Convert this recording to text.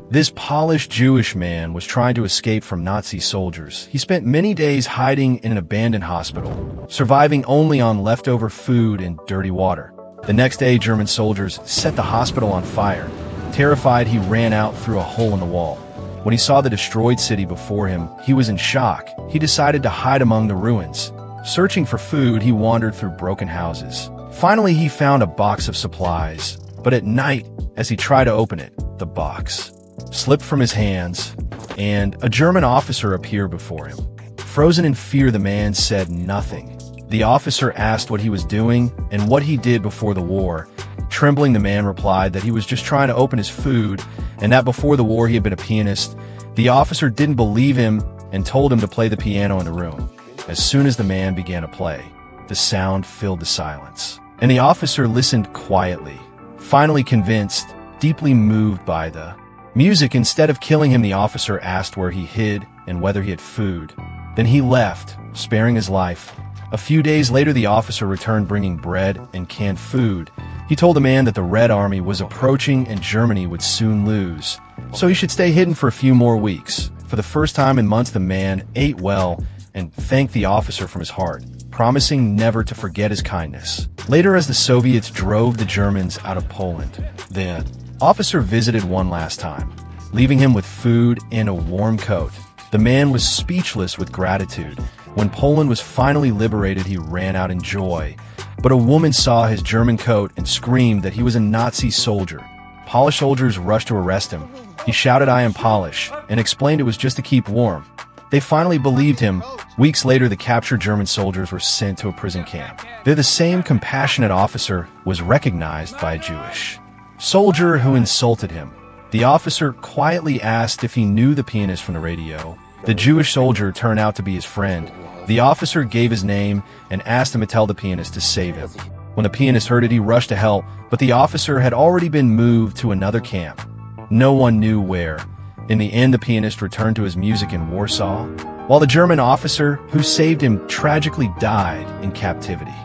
This Polish Jewish man was trying to escape from Nazi soldiers. He spent many days hiding in an abandoned hospital, surviving only on leftover food and dirty water. The next day, German soldiers set the hospital on fire. Terrified, he ran out through a hole in the wall. When he saw the destroyed city before him, he was in shock. He decided to hide among the ruins. Searching for food, he wandered through broken houses. Finally, he found a box of supplies. But at night, as he tried to open it, the box slipped from his hands, and a German officer appeared before him. Frozen in fear, the man said nothing. The officer asked what he was doing and what he did before the war. Trembling, the man replied that he was just trying to open his food and that before the war he had been a pianist. The officer didn't believe him and told him to play the piano in the room. As soon as the man began to play, the sound filled the silence, and the officer listened quietly. Finally convinced, deeply moved by the music, instead of killing him, the officer asked where he hid and whether he had food. Then he left, sparing his life. A few days later, the officer returned bringing bread and canned food. He told the man that the Red Army was approaching and Germany would soon lose, so he should stay hidden for a few more weeks. For the first time in months, the man ate well and thanked the officer from his heart, promising never to forget his kindness. Later, as the Soviets drove the Germans out of Poland, the officer visited one last time, leaving him with food and a warm coat. The man was speechless with gratitude. When Poland was finally liberated, he ran out in joy. But a woman saw his German coat and screamed that he was a Nazi soldier. Polish soldiers rushed to arrest him. He shouted, "I am Polish," and explained it was just to keep warm. They finally believed him. Weeks later, the captured German soldiers were sent to a prison camp. There, the same compassionate officer was recognized by a Jewish soldier who insulted him. The officer quietly asked if he knew the pianist from the radio. The Jewish soldier turned out to be his friend. The officer gave his name and asked him to tell the pianist to save him. When the pianist heard it, he rushed to help, but the officer had already been moved to another camp. No one knew where. In the end, the pianist returned to his music in Warsaw, while the German officer who saved him tragically died in captivity.